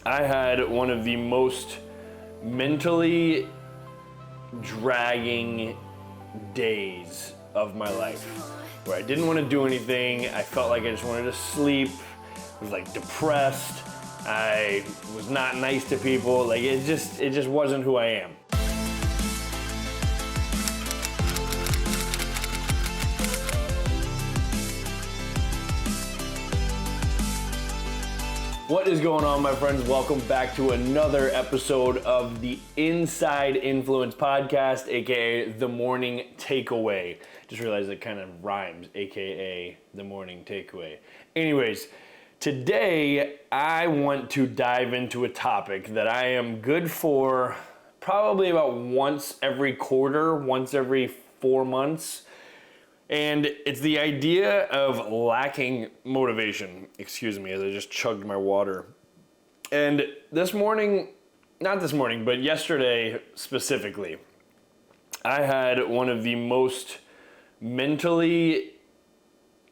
I had one of the most mentally dragging days of my life where I didn't want to do anything. I felt like I just wanted to sleep. I was like depressed. I was not nice to people. Like it just wasn't who I am. What is going on, my friends? Welcome back to another episode of the Inside Influence podcast, aka The Morning Takeaway. Just realized it kind of rhymes, aka The Morning Takeaway. Anyways, today I want to dive into a topic that I am good for probably about once every quarter, once every 4 months. And it's the idea of lacking motivation. Excuse me, as I just chugged my water. And this morning, not this morning, but yesterday specifically, I had one of the most mentally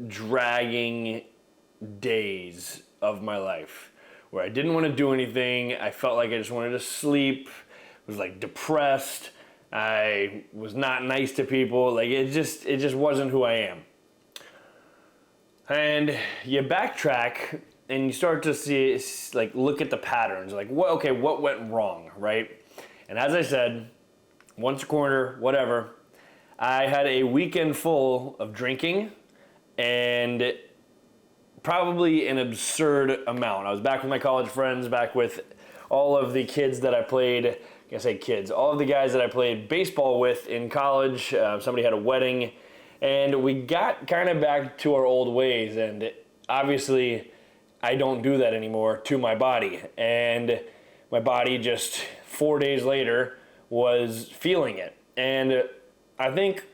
dragging days of my life where I didn't want to do anything. I felt like I just wanted to sleep. I was like depressed. I was not nice to people. Like it just wasn't who I am. And you backtrack and you start to see, like, look at the patterns. Like, what went wrong, right? And as I said, once a quarter, whatever, I had a weekend full of drinking and probably an absurd amount. I was back with my college friends, back with all of the kids that I played. I say kids, all of the guys that I played baseball with in college. Somebody had a wedding, and we got kind of back to our old ways, and obviously I don't do that anymore to my body, and my body just 4 days later was feeling it. And I think,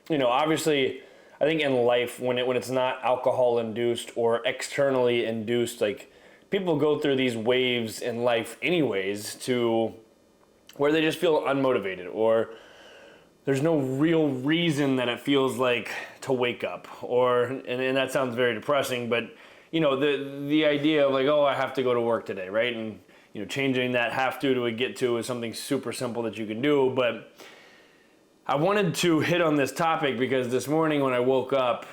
obviously I think in life when it's not alcohol induced or externally induced, like people go through these waves in life anyways to where they just feel unmotivated, or there's no real reason that it feels like to wake up, and that sounds very depressing, but the idea of like, oh, I have to go to work today, right? And changing that have to a get to is something super simple that you can do. But I wanted to hit on this topic because this morning when I woke up,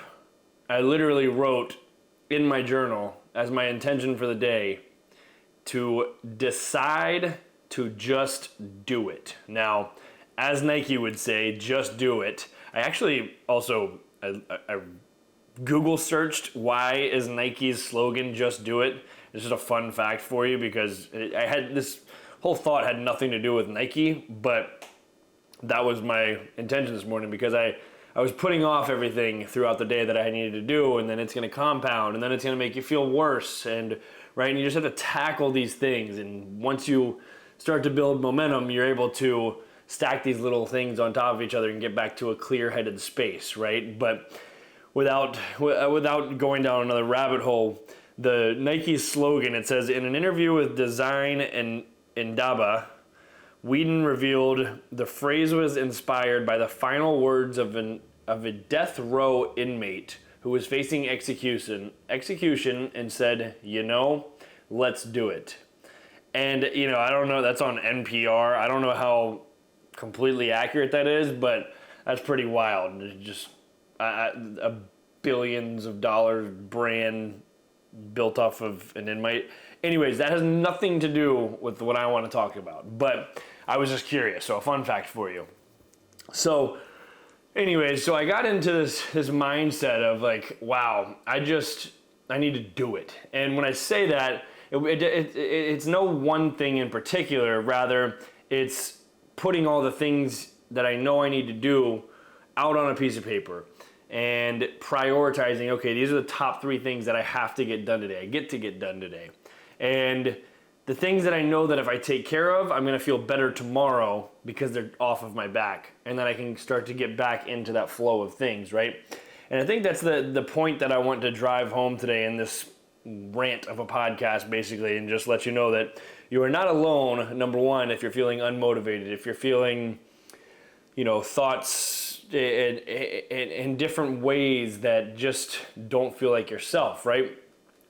I literally wrote in my journal as my intention for the day to decide to just do it. Now, as Nike would say, just do it. I actually also, I Google searched why is Nike's slogan just do it. It's just a fun fact for you because I had this whole thought had nothing to do with Nike, but that was my intention this morning because I was putting off everything throughout the day that I needed to do, and then it's going to compound, and then it's going to make you feel worse, and right, and you just have to tackle these things, and once you start to build momentum, you're able to stack these little things on top of each other and get back to a clear-headed space, right? But without going down another rabbit hole, the Nike slogan, it says, in an interview with Design and Indaba, Whedon revealed the phrase was inspired by the final words of a death row inmate who was facing execution and said, let's do it. And, I don't know, that's on NPR. I don't know how completely accurate that is, but that's pretty wild. It's just a billions of dollars brand built off of an inmate. Anyways, that has nothing to do with what I want to talk about, but I was just curious. So a fun fact for you. So anyways, so I got into this mindset of like, wow, I need to do it. And when I say that, it's no one thing in particular, rather it's putting all the things that I know I need to do out on a piece of paper and prioritizing, okay, these are the top 3 things that I have to get done today. I get to get done today. And the things that I know that if I take care of, I'm gonna feel better tomorrow because they're off of my back. And then I can start to get back into that flow of things, right? And I think that's the point that I want to drive home today in this rant of a podcast, basically, and just let you know that you are not alone, number one, if you're feeling unmotivated, if you're feeling, thoughts in different ways that just don't feel like yourself, right?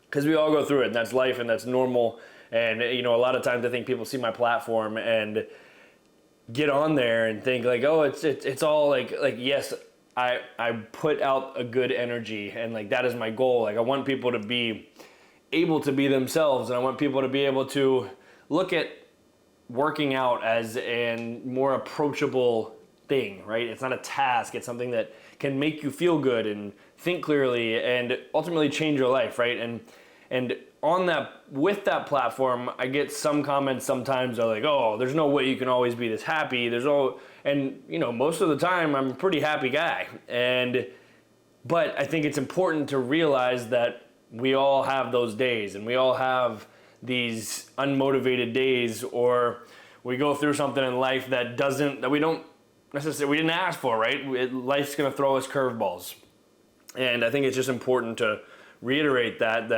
Because we all go through it, and that's life, and that's normal, And, a lot of times I think people see my platform and get on there and think like, oh, it's all like yes, I put out a good energy, and like that is my goal. Like I want people to be able to be themselves, and I want people to be able to look at working out as a more approachable thing, right? It's not a task. It's something that can make you feel good and think clearly and ultimately change your life, right? And on that, with that platform, I get some comments sometimes are like, oh, there's no way you can always be this happy. And most of the time I'm a pretty happy guy. But I think it's important to realize that we all have those days, and we all have these unmotivated days, or we go through something in life that we don't necessarily, we didn't ask for, right? Life's gonna throw us curveballs. And I think it's just important to reiterate that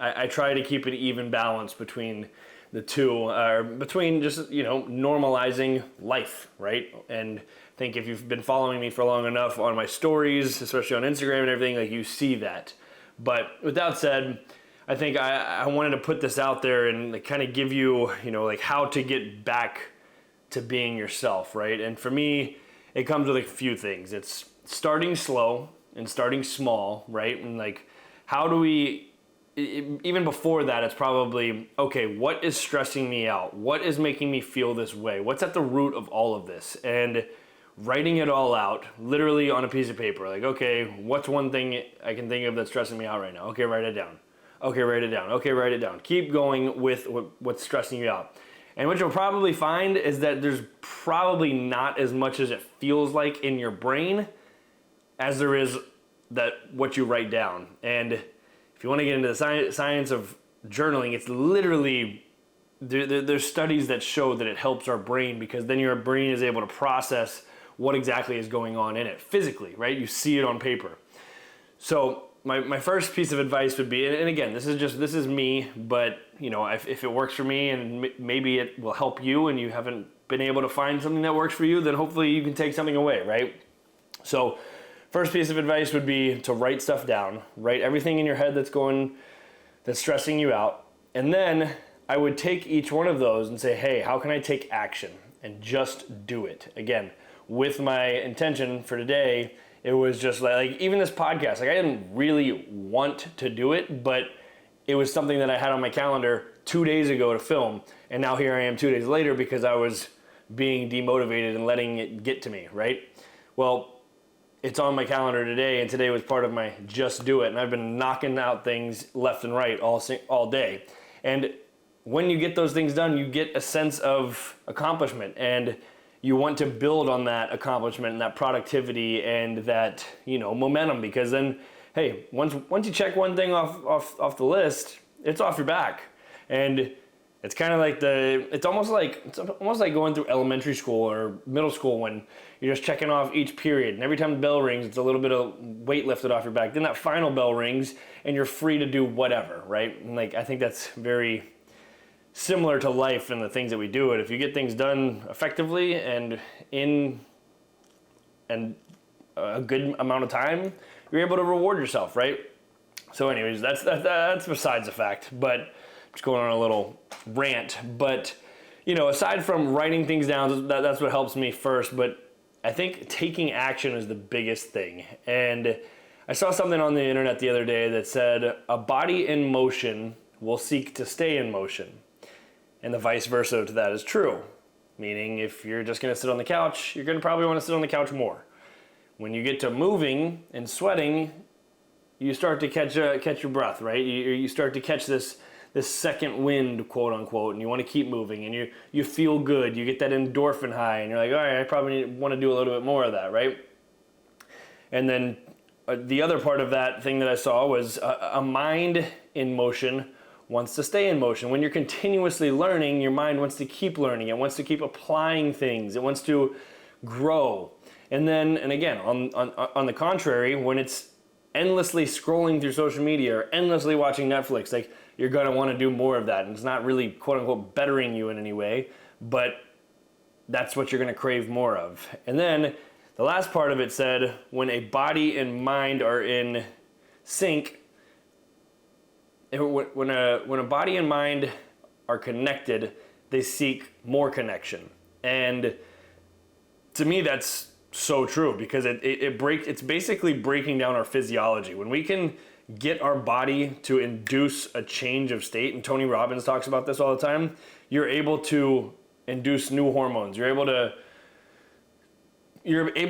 I try to keep an even balance between the two, between just, normalizing life, right? And I think if you've been following me for long enough on my stories, especially on Instagram and everything, like you see that. But with that said, I think I wanted to put this out there and like kind of give you, like how to get back to being yourself, right? And for me, it comes with a few things. It's starting slow and starting small, right? And like, how do we, even before that, it's probably, okay, what is stressing me out? What is making me feel this way? What's at the root of all of this? And writing it all out, literally on a piece of paper. Like, okay, what's one thing I can think of that's stressing me out right now? Okay, write it down. Okay, write it down. Okay, write it down. Keep going with what's stressing you out. And what you'll probably find is that there's probably not as much as it feels like in your brain as there is that what you write down. And if you want to get into the science of journaling, it's literally, there's studies that show that it helps our brain, because then your brain is able to process what exactly is going on in it physically, right? You see it on paper. So my first piece of advice would be, and again, this is me, but if it works for me and maybe it will help you and you haven't been able to find something that works for you, then hopefully you can take something away, right? So first piece of advice would be to write stuff down, write everything in your head that's stressing you out. And then I would take each one of those and say, hey, how can I take action and just do it? Again, with my intention for today, it was just like even this podcast, like I didn't really want to do it, but it was something that I had on my calendar 2 days ago to film. And now here I am 2 days later because I was being demotivated and letting it get to me, right? Well, it's on my calendar today, and today was part of my just do it. And I've been knocking out things left and right all day. And when you get those things done, you get a sense of accomplishment, and you want to build on that accomplishment and that productivity and that, momentum, because then, hey, once you check one thing off the list, it's off your back. And it's kind of like it's almost like going through elementary school or middle school when you're just checking off each period. And every time the bell rings, it's a little bit of weight lifted off your back. Then that final bell rings and you're free to do whatever, right? And I think that's very similar to life and the things that we do. And if you get things done effectively and in a good amount of time, you're able to reward yourself, right? So anyways, that's besides the fact, but I'm just going on a little rant. But, aside from writing things down, that's what helps me first. But I think taking action is the biggest thing. And I saw something on the internet the other day that said, a body in motion will seek to stay in motion. And the vice versa to that is true. Meaning if you're just going to sit on the couch, you're going to probably want to sit on the couch more. When you get to moving and sweating, you start to catch your breath, right? You start to catch this second wind, quote unquote, and you want to keep moving, and you feel good. You get that endorphin high, and you're like, all right, I probably want to do a little bit more of that, right? And then the other part of that thing that I saw was a mind in motion wants to stay in motion. When you're continuously learning, your mind wants to keep learning. It wants to keep applying things. It wants to grow. And again, on the contrary, when it's endlessly scrolling through social media or endlessly watching Netflix, like you're gonna want to do more of that. And it's not really quote unquote bettering you in any way, but that's what you're gonna crave more of. And then the last part of it said, when a body and mind are in sync, when a body and mind are connected, they seek more connection. And to me, that's so true, because it's basically breaking down our physiology. When we can get our body to induce a change of state, and Tony Robbins talks about this all the time, you're able to induce new hormones. You're able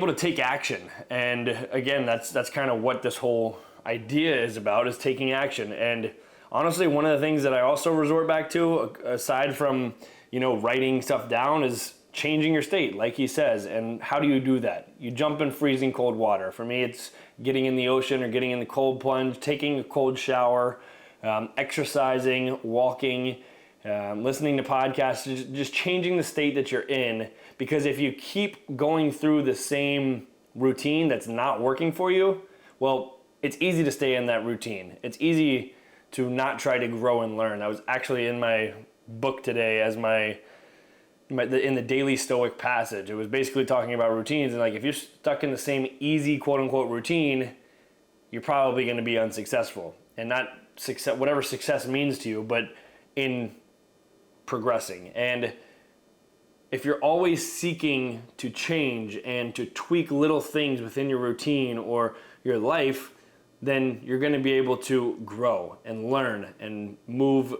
to take action. And again, that's kind of what this whole idea is about, is taking action. And honestly, one of the things that I also resort back to, aside from, writing stuff down, is changing your state, like he says. And how do you do that? You jump in freezing cold water. For me, it's getting in the ocean or getting in the cold plunge, taking a cold shower, exercising, walking, listening to podcasts, just changing the state that you're in. Because if you keep going through the same routine that's not working for you, well, it's easy to stay in that routine. It's easy to not try to grow and learn. I was actually in my book today as in the daily Stoic passage. It was basically talking about routines, and like, if you're stuck in the same easy quote unquote routine, you're probably going to be unsuccessful. And not success, whatever success means to you, but in progressing. And if you're always seeking to change and to tweak little things within your routine or your life, then you're going to be able to grow and learn and move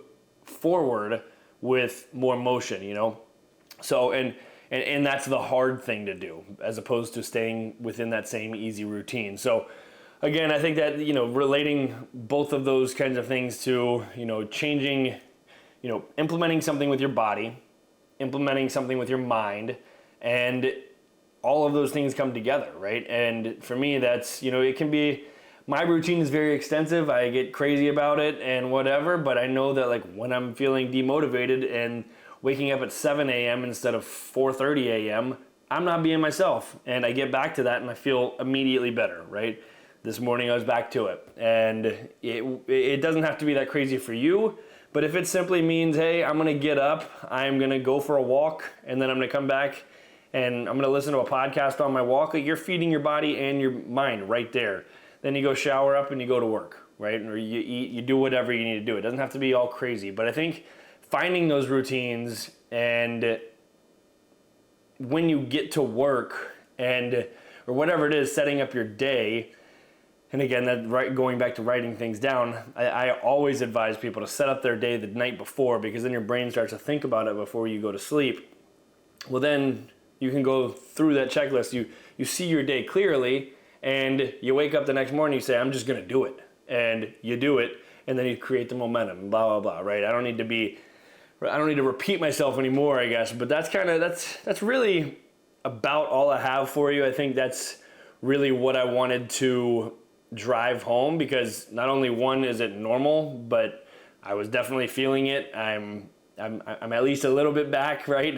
forward with more motion, So, and that's the hard thing to do, as opposed to staying within that same easy routine. So again, I think that, relating both of those kinds of things to, changing, implementing something with your body, implementing something with your mind, and all of those things come together, right? And for me, that's, it can be, my routine is very extensive. I get crazy about it and whatever, but I know that, like, when I'm feeling demotivated and waking up at 7 a.m. instead of 4:30 a.m., I'm not being myself. And I get back to that and I feel immediately better, right? This morning I was back to it. And it doesn't have to be that crazy for you, but if it simply means, hey, I'm gonna get up, I'm gonna go for a walk, and then I'm gonna come back and I'm gonna listen to a podcast on my walk, like, you're feeding your body and your mind right there. Then you go shower up and you go to work, right? Or you eat, you do whatever you need to do. It doesn't have to be all crazy, but I think finding those routines, and when you get to work or whatever it is, setting up your day. And again, going back to writing things down, I always advise people to set up their day the night before, because then your brain starts to think about it before you go to sleep. Well, then you can go through that checklist. You see your day clearly, and you wake up the next morning, you say, I'm just gonna do it. And you do it, and then you create the momentum, blah, blah, blah, right? I don't need to repeat myself anymore, I guess, but that's really about all I have for you. I think that's really what I wanted to drive home, because not only, one, is it normal, but I was definitely feeling it. I'm at least a little bit back, right?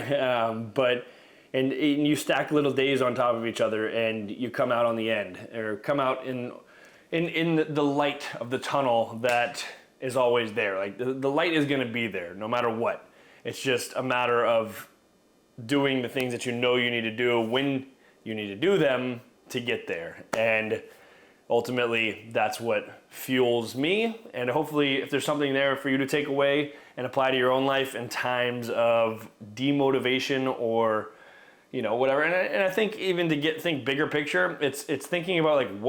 And you stack little days on top of each other, and you come out on the end, or come out in the light of the tunnel that is always there. Like, the light is going to be there no matter what. It's just a matter of doing the things that you need to do when you need to do them to get there. And ultimately, that's what fuels me. And hopefully, if there's something there for you to take away and apply to your own life in times of demotivation or whatever. And I think even to think bigger picture, it's thinking about, like,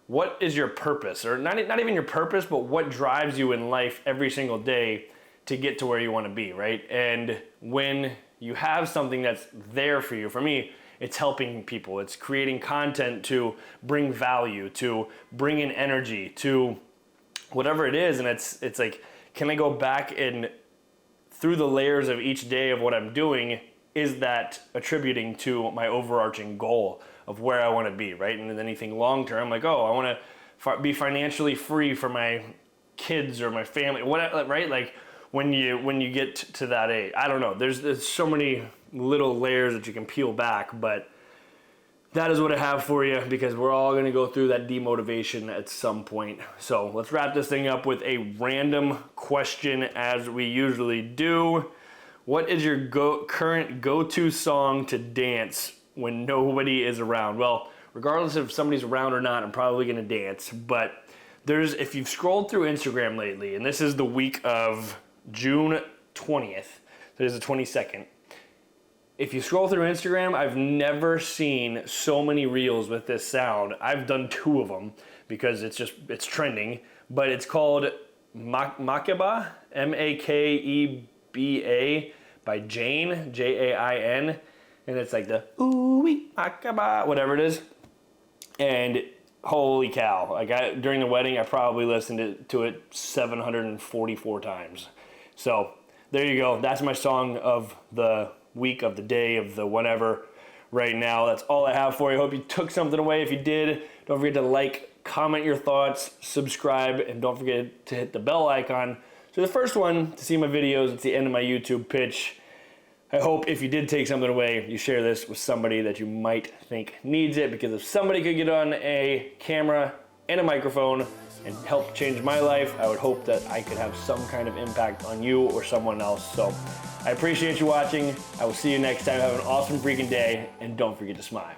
what is your purpose, or not even your purpose, but what drives you in life every single day to get to where you want to be, right? And when you have something that's there for you, for me, it's helping people. It's creating content to bring value, to bring in energy, to whatever it is. And it's like, can I go back and through the layers of each day of what I'm doing, is that attributing to my overarching goal of where I want to be, right? And then anything long term, like, I want to be financially free for my kids or my family, right? Like, when you get to that age, I don't know. There's so many little layers that you can peel back, but that is what I have for you, because we're all going to go through that demotivation at some point. So let's wrap this thing up with a random question, as we usually do. What is your current go-to song to dance when nobody is around? Well, regardless if somebody's around or not, I'm probably going to dance. But if you've scrolled through Instagram lately, and this is the week of June 20th, today's the 22nd. If you scroll through Instagram, I've never seen so many reels with this sound. I've done 2 of them because it's trending, but it's called Makeba, Makeba by Jane, Jain, and it's like the ooh-wee, Makeba, whatever it is. And holy cow, like during the wedding, I probably listened to it 744 times. So there you go. That's my song of the week, of the day, of the whatever right now. That's all I have for you. I hope you took something away. If you did, don't forget to like, comment your thoughts, subscribe, and don't forget to hit the bell icon. So the first one to see my videos, it's the end of my YouTube pitch. I hope if you did take something away, you share this with somebody that you might think needs it, because if somebody could get on a camera and a microphone and help change my life, I would hope that I could have some kind of impact on you or someone else. So I appreciate you watching. I will see you next time. Have an awesome freaking day, and don't forget to smile.